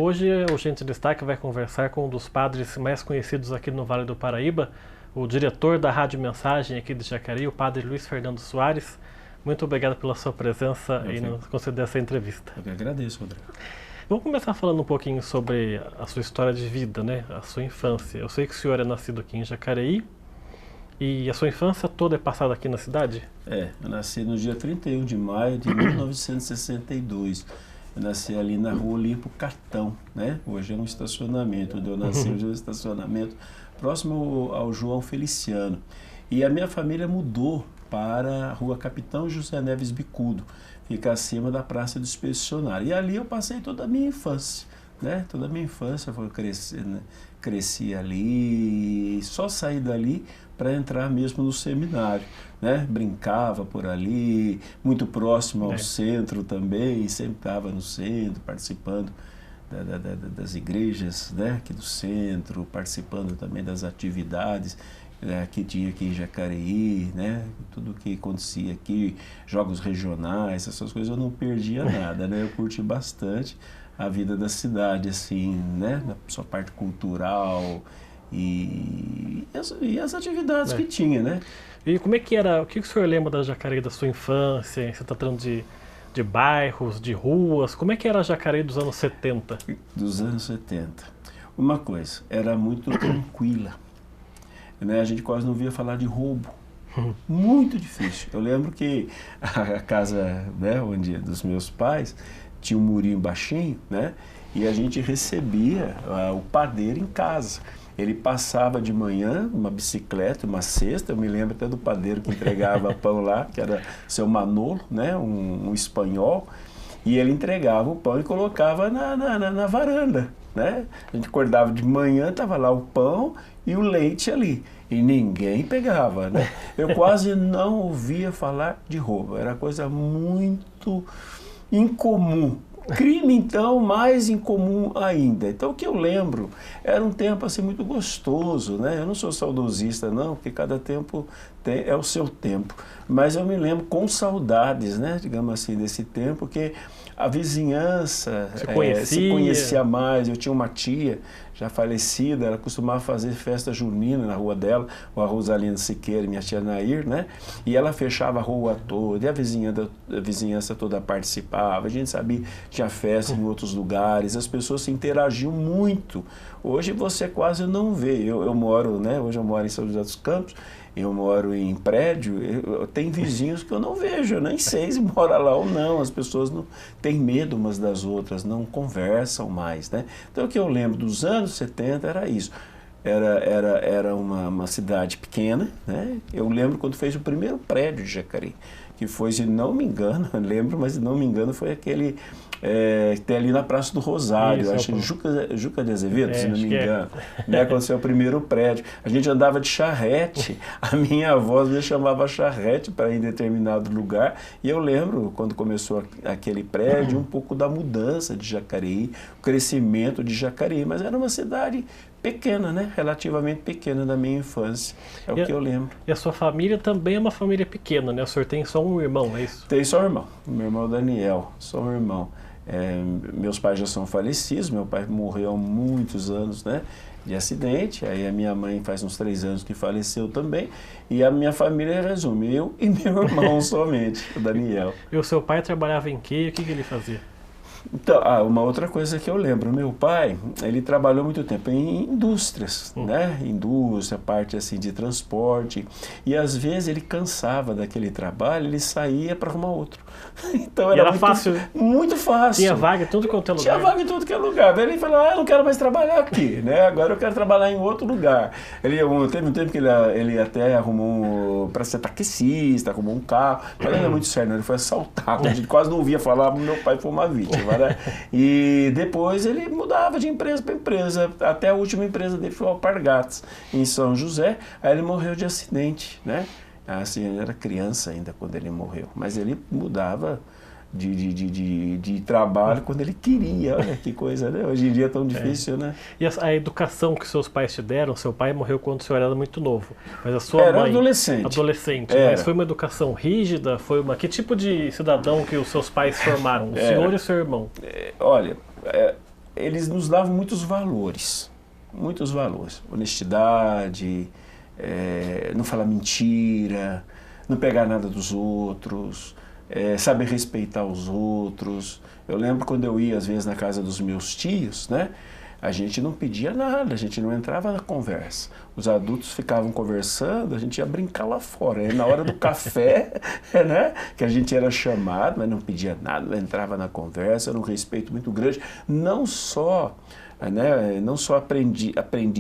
Hoje o Gente em Destaque vai conversar com um dos padres mais conhecidos aqui no Vale do Paraíba, o diretor da Rádio Mensagem aqui de Jacareí, o padre Luiz Fernando Soares. Muito obrigado pela sua presença e nos conceder essa entrevista. Eu que agradeço, Rodrigo. Vamos começar falando um pouquinho sobre a sua história de vida, né? A sua infância. Eu sei que o senhor é nascido aqui em Jacareí e a sua infância toda é passada aqui na cidade? Eu nasci no dia 31 de maio de 1962. Eu nasci ali na rua Olimpo Cartão, né? Hoje é um estacionamento, onde eu nasci hoje é um estacionamento próximo ao João Feliciano. E a minha família mudou para a rua Capitão José Neves Bicudo, fica acima da Praça do Expedicionário. E ali eu passei toda a minha infância, né? Toda a minha infância foi cresci ali e só saí dali para entrar mesmo no seminário, né? Brincava por ali, muito próximo ao centro também, sempre estava no centro, participando das igrejas, né? Aqui do centro, participando também das atividades que tinha aqui em Jacareí, né? Tudo que acontecia aqui, jogos regionais, essas coisas eu não perdia nada, né? Eu curti bastante a vida da cidade, assim, né? Na sua parte cultural e as atividades que tinha, né? E como é que era, o que o senhor lembra da Jacareí da sua infância? Você está tratando de bairros, de ruas, como é que era a Jacareí dos anos 70? Dos anos 70. Uma coisa, era muito tranquila, né? A gente quase não via falar de roubo. Muito difícil. Eu lembro que a casa, né, onde dos meus pais tinha um murinho baixinho, né? E a gente recebia o padeiro em casa. Ele passava de manhã uma bicicleta, uma cesta, eu me lembro até do padeiro que entregava pão lá, que era seu Manolo, né? Um espanhol, e ele entregava o pão e colocava na varanda, né? A gente acordava de manhã, estava lá o pão e o leite ali, e ninguém pegava, né? Eu quase não ouvia falar de roubo, era coisa muito incomum. Crime, então, mais incomum ainda. Então, o que eu lembro era um tempo assim muito gostoso, né? Eu não sou saudosista, não, porque cada tempo é o seu tempo. Mas eu me lembro com saudades, né? Digamos assim, desse tempo, que a vizinhança se conhecia mais. Eu tinha uma tia já falecida, ela costumava fazer festa junina na rua dela, a Rosalina Siqueira, minha tia Nair, né? E ela fechava a rua toda, e a vizinhança toda participava, a gente sabia, tinha festa em outros lugares, as pessoas se interagiam muito. Hoje você quase não vê. Eu moro, né? Hoje eu moro em São José dos Campos, eu moro em prédio, tem vizinhos que eu não vejo, eu nem sei se mora lá ou não, as pessoas não têm medo umas das outras, não conversam mais, né? Então o que eu lembro dos anos 70 era isso, era uma cidade pequena, né? Eu lembro quando fez o primeiro prédio de Jacareí, que foi, se não me engano, eu lembro, mas se não me engano foi aquele que tem ali na Praça do Rosário, isso, acho que Juca de Azevedo, se não me engano, né? Quando foi o primeiro prédio. A gente andava de charrete, a minha avó me chamava charrete para ir em determinado lugar, e eu lembro, quando começou aquele prédio, um pouco da mudança de Jacareí, o crescimento de Jacareí, mas era uma cidade pequena, né? Relativamente pequena da minha infância, o que eu lembro. E a sua família também é uma família pequena, né? O senhor tem só um irmão, é isso? Tem só um irmão, meu irmão Daniel, só um irmão. Meus pais já são falecidos, meu pai morreu há muitos anos, né, de acidente, aí a minha mãe faz uns 3 anos que faleceu também, e a minha família resume, eu e meu irmão somente, o Daniel. E o seu pai trabalhava em quê? O que ele fazia? Então, uma outra coisa que eu lembro, meu pai, ele trabalhou muito tempo em indústrias, né? Indústria, parte assim de transporte, e às vezes ele cansava daquele trabalho, ele saía para arrumar outro. Então era muito fácil. Muito fácil. Tinha vaga em tudo quanto é lugar. Tinha vaga em tudo que é lugar. Daí ele falou, eu não quero mais trabalhar aqui, né? Agora eu quero trabalhar em outro lugar. Teve um tempo que ele até arrumou para ser taxista, arrumou um carro, mas não é muito sério, ele foi assaltado. A gente quase não ouvia falar, meu pai foi uma vítima, né? E depois ele mudava de empresa para empresa, até a última empresa dele foi o Alpargatas, em São José, aí ele morreu de acidente, né? Assim, ele era criança ainda quando ele morreu, mas ele mudava de trabalho quando ele queria. Olha que coisa, né? Hoje em dia é tão difícil, né? E a educação que seus pais te deram, seu pai morreu quando o senhor era muito novo, mas a sua era mãe... adolescente. Mas foi uma educação rígida? Que tipo de cidadão que os seus pais formaram? O senhor e o seu irmão? Olha, eles nos davam muitos valores, honestidade, não falar mentira, não pegar nada dos outros, saber respeitar os outros. Eu lembro quando eu ia às vezes na casa dos meus tios, né? A gente não pedia nada, a gente não entrava na conversa. Os adultos ficavam conversando, a gente ia brincar lá fora. Aí na hora do café, né, que a gente era chamado, mas não pedia nada, não entrava na conversa, era um respeito muito grande. Não só aprendi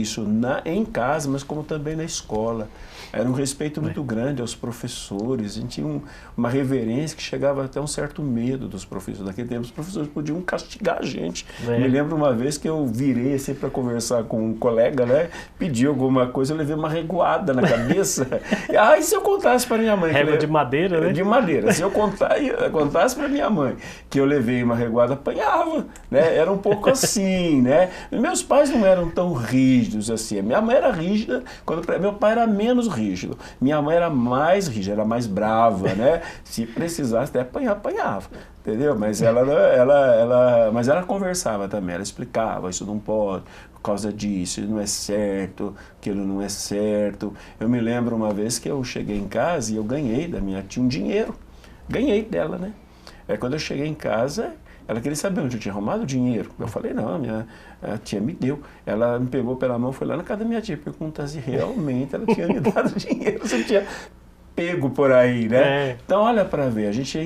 isso em casa, mas como também na escola. Era um respeito muito grande aos professores, a gente tinha uma reverência que chegava até um certo medo dos professores. Naquele tempo, os professores podiam castigar a gente. Me lembro uma vez que eu virei assim para conversar com um colega, né? Pedi alguma coisa, eu levei uma reguada na cabeça. E se eu contasse para minha mãe... Régua de madeira, né? De madeira. Se eu contasse para minha mãe que eu levei uma reguada, apanhava, né? Era um pouco assim, né? Meus pais não eram tão rígidos assim. Minha mãe era rígida, meu pai era menos rígido. Minha mãe era mais rígida, era mais brava, né? Se precisasse até apanhava, entendeu? Mas ela conversava também, ela explicava, isso não pode, por causa disso, isso não é certo, aquilo não é certo. Eu me lembro uma vez que eu cheguei em casa e eu ganhei da minha tia um dinheiro, ganhei dela, né? Quando eu cheguei em casa, ela queria saber onde eu tinha arrumado o dinheiro. Eu falei, não, a tia me deu. Ela me pegou pela mão, foi lá na casa da minha tia, perguntar se realmente ela tinha me dado dinheiro, se tinha pego por aí, né? Então, olha para ver, a gente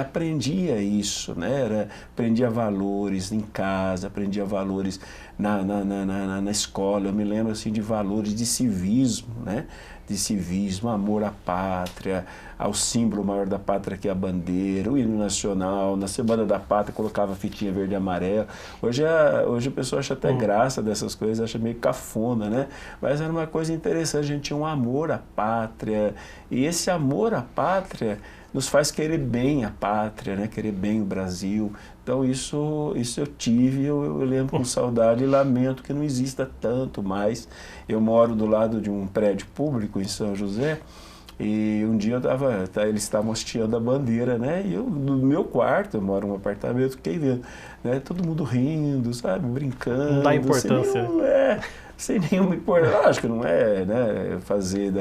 aprendia isso, né? Aprendia valores em casa, aprendia valores na escola. Eu me lembro, assim, de valores de civismo, né? De civismo, amor à pátria, ao símbolo maior da pátria que é a bandeira, o hino nacional. Na Semana da Pátria colocava fitinha verde e amarela. Hoje a pessoa acha até graça dessas coisas, acha meio cafona, né? Mas era uma coisa interessante, a gente tinha um amor à pátria, e esse amor à pátria nos faz querer bem a pátria, né? Querer bem o Brasil. Então isso eu tive, eu lembro com saudade e lamento que não exista tanto mais. Eu moro do lado de um prédio público em São José, e um dia eles estavam hasteando a bandeira, né? E eu, no meu quarto, eu moro num apartamento, fiquei vendo, né? Todo mundo rindo, sabe? Brincando. Não dá importância. Sem nenhuma importância. Acho que não é, né, fazer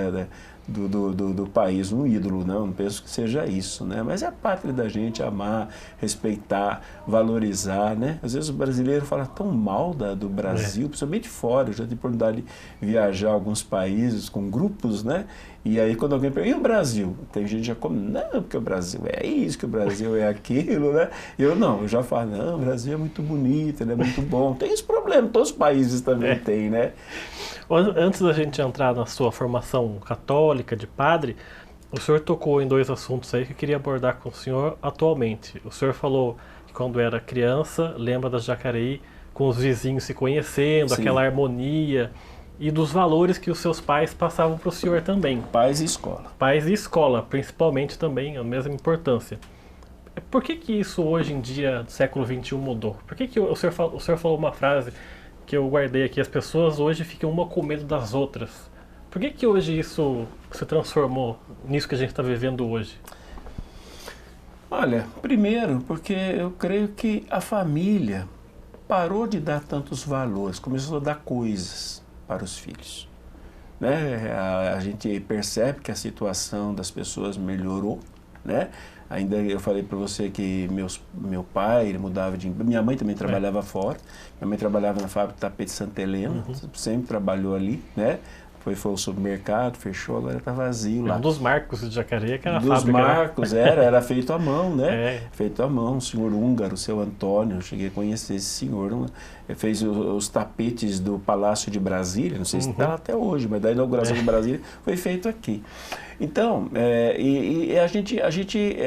do país um ídolo, não penso que seja isso, né? Mas é a pátria da gente, amar, respeitar, valorizar, né? Às vezes o brasileiro fala tão mal do Brasil, principalmente fora. Eu já tive a oportunidade de viajar a alguns países com grupos, né? E aí quando alguém pergunta, e o Brasil? Tem gente que já come, não, porque o Brasil é isso, que o Brasil é aquilo, né? Eu já falo, não, o Brasil é muito bonito, ele é muito bom. Tem esse problema, todos os países também têm, né? Antes da gente entrar na sua formação católica de padre, o senhor tocou em dois assuntos aí que eu queria abordar com o senhor atualmente. O senhor falou que quando era criança, lembra da Jacareí, com os vizinhos se conhecendo, sim, aquela harmonia, e dos valores que os seus pais passavam para o senhor também. Pais e escola. Pais e escola, principalmente também, a mesma importância. Por que isso hoje em dia, do século XXI, mudou? Por que o senhor falou uma frase que eu guardei aqui, as pessoas hoje ficam uma com medo das outras? Por que hoje isso se transformou nisso que a gente está vivendo hoje? Olha, primeiro, porque eu creio que a família parou de dar tantos valores, começou a dar coisas para os filhos, né? A gente percebe que a situação das pessoas melhorou, né? Ainda eu falei para você que meu pai, ele mudava de... Minha mãe também trabalhava fora. Minha mãe trabalhava na fábrica de tapete Santa Helena, sempre trabalhou ali, né? Foi ao supermercado, fechou, agora está vazio lá. Um dos marcos de Jacareí, que era a fábrica. Um dos marcos, era feito à mão, né? É. Feito à mão, um senhor húngaro, o seu Antônio, eu cheguei a conhecer esse senhor. Ele fez os tapetes do Palácio de Brasília, não sei se está lá até hoje, mas da inauguração de Brasília foi feito aqui. Então, a gente,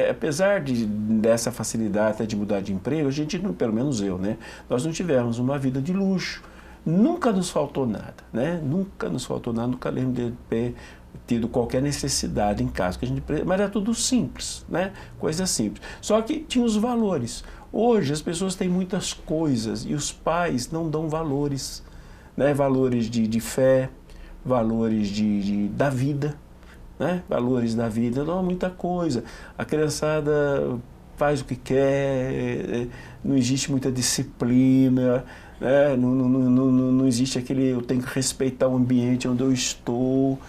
apesar dessa facilidade até de mudar de emprego, a gente, pelo menos eu, né? Nós não tivemos uma vida de luxo. Nunca nos faltou nada, né? Nunca nos faltou nada, nunca lembro de ter tido qualquer necessidade em casa, mas era tudo simples, né? Coisa simples. Só que tinha os valores. Hoje as pessoas têm muitas coisas e os pais não dão valores, né? Valores de fé, valores da vida, né? Valores da vida, não há muita coisa. A criançada faz o que quer, não existe muita disciplina, né? Não existe aquele, eu tenho que respeitar o ambiente onde eu estou.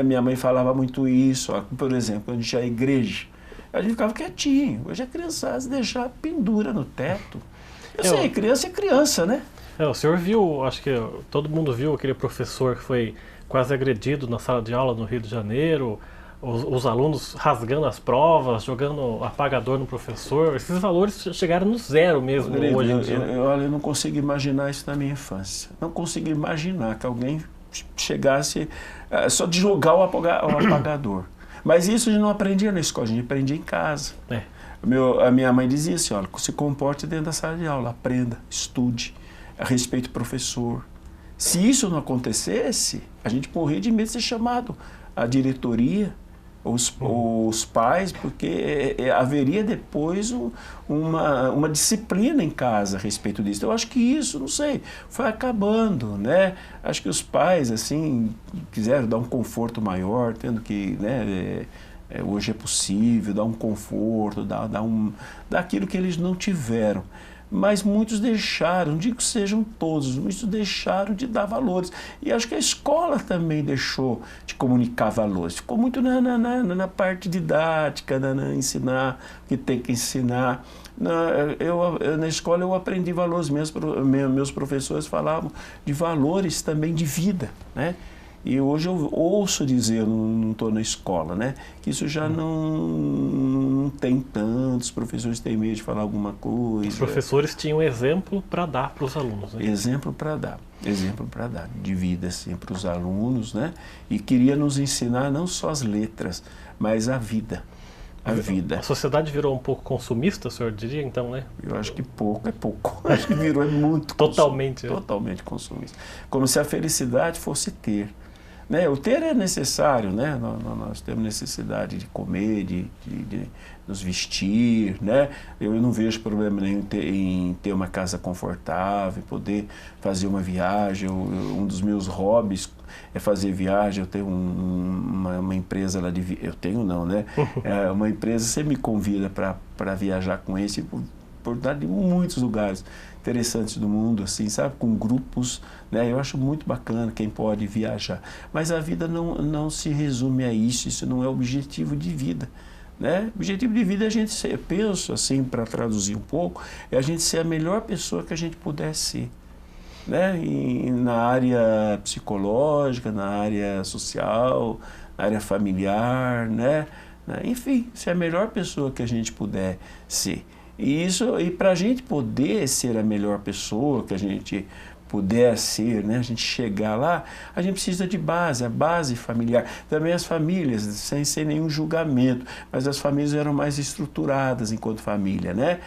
Minha mãe falava muito isso, ó, por exemplo, quando a gente ia à igreja, a gente ficava quietinho. Hoje a criança deixa pendura no teto. Eu sei, criança é criança, né? O senhor viu, acho que todo mundo viu aquele professor que foi quase agredido na sala de aula no Rio de Janeiro, os alunos rasgando as provas, jogando apagador no professor. Esses valores chegaram no zero mesmo, Rodrigo, hoje em dia. Eu não consigo imaginar isso na minha infância. Não consigo imaginar que alguém chegasse só de jogar o apagador. Mas isso a gente não aprendia na escola, a gente aprendia em casa. A minha mãe dizia assim, olha, se comporte dentro da sala de aula, aprenda, estude, respeite o professor. Se isso não acontecesse, a gente morria de medo de ser chamado à diretoria, os pais, porque haveria depois uma disciplina em casa a respeito disso. Eu acho que isso, não sei, foi acabando, né? Acho que os pais, assim, quiseram dar um conforto maior, tendo que, né, hoje é possível dar um conforto, dar aquilo que eles não tiveram. Mas muitos deixaram, não digo que sejam todos, muitos deixaram de dar valores. E acho que a escola também deixou de comunicar valores. Ficou muito na parte didática, ensinar o que tem que ensinar. Na escola eu aprendi valores, meus professores falavam de valores também de vida, né? E hoje eu ouço dizer, eu não estou na escola, né, que isso já não tem tantos, os professores têm medo de falar alguma coisa. Os professores tinham exemplo para dar para os alunos, né? Exemplo para dar de vida assim, para os alunos, né? E queria nos ensinar não só as letras, mas a vida. A vida. A sociedade virou um pouco consumista, o senhor diria, então, né? Eu acho que pouco é pouco. Acho que virou muito totalmente. Totalmente consumista. Como se a felicidade fosse ter. Né? O ter é necessário, né? Nós temos necessidade de comer, de nos vestir, né? Eu não vejo problema nenhum em ter uma casa confortável, poder fazer uma viagem. Um dos meus hobbies é fazer viagem. Eu tenho uma empresa lá de... Eu tenho não, né? Uma empresa, você me convida para viajar com esse por dar de muitos lugares interessantes do mundo, assim, sabe? Com grupos, né? Eu acho muito bacana quem pode viajar. Mas a vida não se resume a isso não é objetivo de vida, né? O objetivo de vida é a gente ser, eu penso assim, para traduzir um pouco, é a gente ser a melhor pessoa que a gente puder ser, né? Na área psicológica, na área social, na área familiar, né? Enfim, ser a melhor pessoa que a gente puder ser. E para a gente poder ser a melhor pessoa que a gente puder ser, né, a gente chegar lá, a gente precisa de base, a base familiar. Também as famílias, sem nenhum julgamento, mas as famílias eram mais estruturadas enquanto família, né?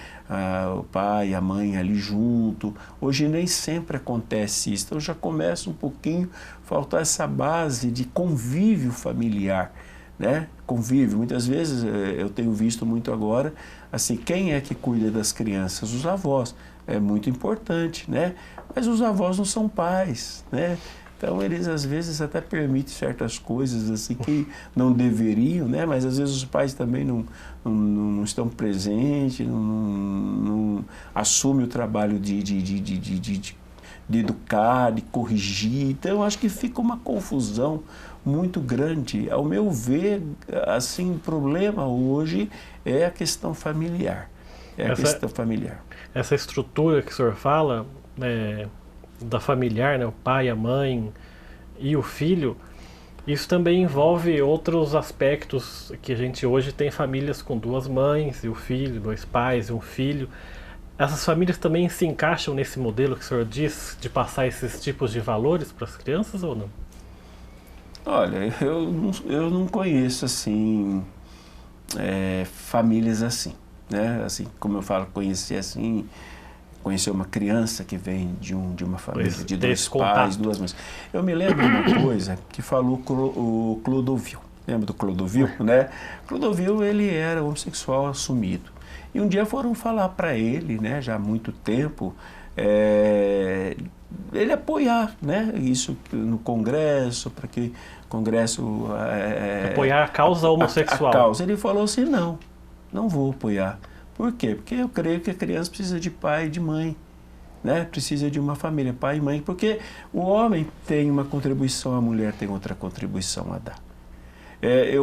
O pai, a mãe ali junto. Hoje nem sempre acontece isso, então já começa um pouquinho a faltar essa base de convívio familiar, né? Convívio. Muitas vezes eu tenho visto muito agora, assim, quem é que cuida das crianças? Os avós. É muito importante, né? Mas os avós não são pais, né? Então eles às vezes até permitem certas coisas assim que não deveriam, né? Mas às vezes os pais também não estão presentes, não assumem o trabalho de educar, de corrigir. Então eu acho que fica uma confusão muito grande. Ao meu ver, assim, o problema hoje é a questão familiar. Questão familiar. Essa estrutura que o senhor fala, da familiar, né, o pai, a mãe e o filho, isso também envolve outros aspectos que a gente hoje tem famílias com duas mães e o filho, dois pais e um filho. Essas famílias também se encaixam nesse modelo que o senhor diz de passar esses tipos de valores para as crianças ou não? Olha, eu não conheço assim famílias assim, né? Assim, como eu falo, conhecer uma criança que vem de uma família de dois pais, duas mães. Eu me lembro de uma coisa que falou o Clodovil. Lembra do Clodovil, né? Clodovil, ele era homossexual assumido. E um dia foram falar para ele, né, já há muito tempo, ele apoiar, né, isso no Congresso, para que o Congresso... apoiar a causa homossexual. A causa. Ele falou assim, não vou apoiar, Por quê? Porque eu creio que a criança precisa de pai e de mãe, né? Precisa de uma família, pai e mãe, porque o homem tem uma contribuição, a mulher tem outra contribuição a dar.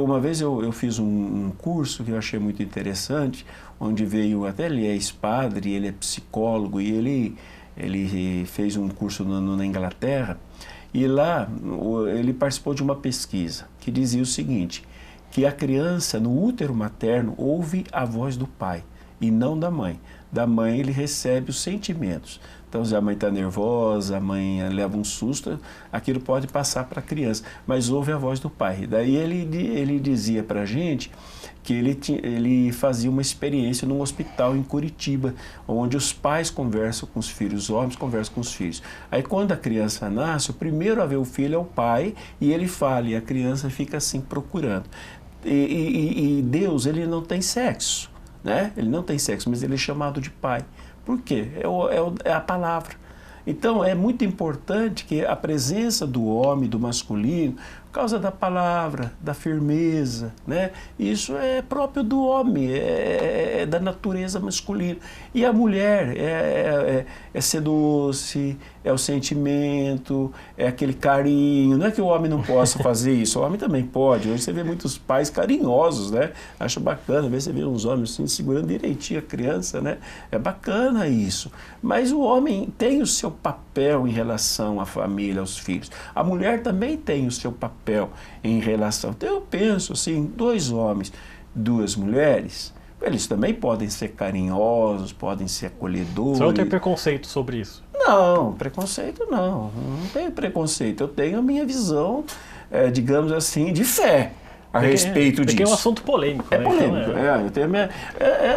Uma vez eu fiz um curso que eu achei muito interessante, onde veio, até ele é ex-padre, ele é psicólogo, e ele fez um curso na Inglaterra, e lá ele participou de uma pesquisa que dizia o seguinte, que a criança no útero materno ouve a voz do pai e não da mãe. Da mãe ele recebe os sentimentos. Então, se a mãe está nervosa, a mãe leva um susto, aquilo pode passar para a criança, mas ouve a voz do pai. Daí ele dizia para a gente que ele fazia uma experiência num hospital em Curitiba, onde os pais conversam com os filhos, os homens conversam com os filhos. Aí quando a criança nasce, o primeiro a ver o filho é o pai, e ele fala, e a criança fica assim procurando. E Deus, ele não tem sexo, né? Ele não tem sexo, mas ele é chamado de pai. Por quê? É a palavra. Então, é muito importante que a presença do homem, do masculino, por causa da palavra, da firmeza, né? Isso é próprio do homem, é da natureza masculina. E a mulher é ser doce, é o sentimento, é aquele carinho. Não é que o homem não possa fazer isso, o homem também pode. Hoje você vê muitos pais carinhosos, né? Acho bacana, às vezes você vê uns homens assim, segurando direitinho a criança, né? É bacana isso. Mas o homem tem o seu papel em relação à família, aos filhos. A mulher também tem o seu papel em relação. Então eu penso assim, 2 homens, 2 mulheres, eles também podem ser carinhosos, podem ser acolhedores. Você não tem preconceito sobre isso? Não, preconceito não tenho preconceito, eu tenho a minha visão, digamos assim, de fé a respeito disso. Porque é um assunto polêmico, né? Polêmico, eu tenho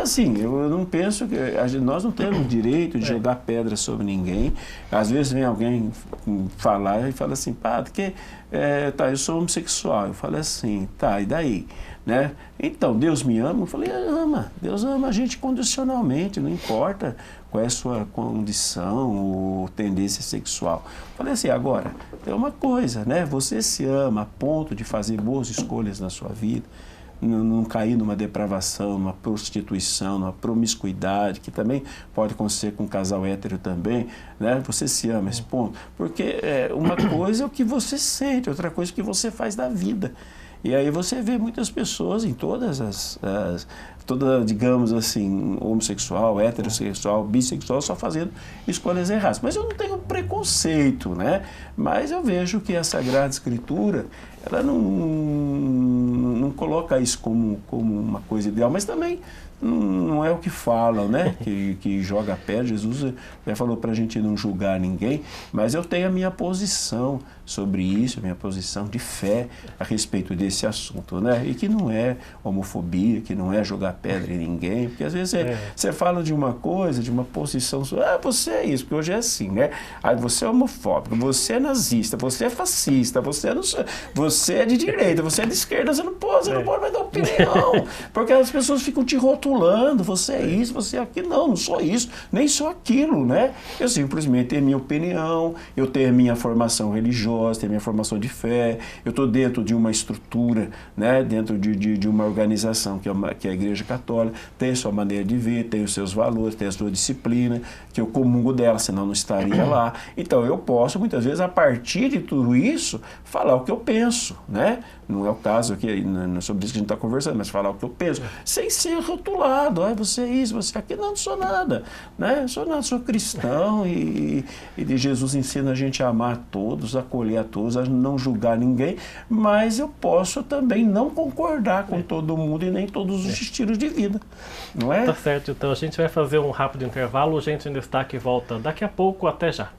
assim, eu não penso que nós não temos direito de jogar pedra sobre ninguém. Às vezes vem alguém falar e fala assim, padre, eu sou homossexual. Eu falo assim, tá, e daí? Né? Então, Deus me ama? Eu falei, ama. Deus ama a gente condicionalmente, não importa qual é a sua condição ou tendência sexual. Eu falei assim, agora, tem uma coisa, né? Você se ama a ponto de fazer boas escolhas na sua vida, não cair numa depravação, numa prostituição, numa promiscuidade, que também pode acontecer com um casal hétero também, né? Você se ama a esse ponto, porque uma coisa é o que você sente, outra coisa é o que você faz da vida. E aí você vê muitas pessoas em todas digamos assim, homossexual, heterossexual, bissexual, só fazendo escolhas erradas. Mas eu não tenho preconceito, né? Mas eu vejo que a Sagrada Escritura, ela não coloca isso como uma coisa ideal, mas também não é o que falam, né? Que joga pedra. Jesus já falou para a gente não julgar ninguém, mas eu tenho a minha posição sobre isso, a minha posição de fé a respeito desse assunto, né? E que não é homofobia, que não é jogar pedra em ninguém, porque às vezes você fala de uma coisa, de uma posição, você é isso, porque hoje é assim, né? Aí você é homofóbico, você é nazista, você é fascista, você é de direita, você é de esquerda, você não pode mais dar opinião, porque as pessoas ficam te rotulando, você é isso, você é aquilo. Não sou isso, nem sou aquilo, né? Eu simplesmente tenho a minha opinião, eu tenho a minha formação religiosa, tenho a minha formação de fé, eu estou dentro de uma estrutura, né? Dentro de uma organização que é a Igreja Católica, tem a sua maneira de ver, tem os seus valores, tem a sua disciplina, que eu comungo dela, senão não estaria lá. Então eu posso, muitas vezes, a partir de tudo isso, falar o que eu penso, né? Não é o caso aqui, não é sobre isso que a gente está conversando, mas falar o que eu penso, sem ser rotulado, você é isso, você é aquilo. Não sou nada, né? Sou cristão e de Jesus ensina a gente a amar a todos, a acolher a todos, a não julgar ninguém, mas eu posso também não concordar com todo mundo e nem todos os estilos de vida, não é? Tá certo, então a gente vai fazer um rápido intervalo, o Gente em Destaque volta daqui a pouco, até já.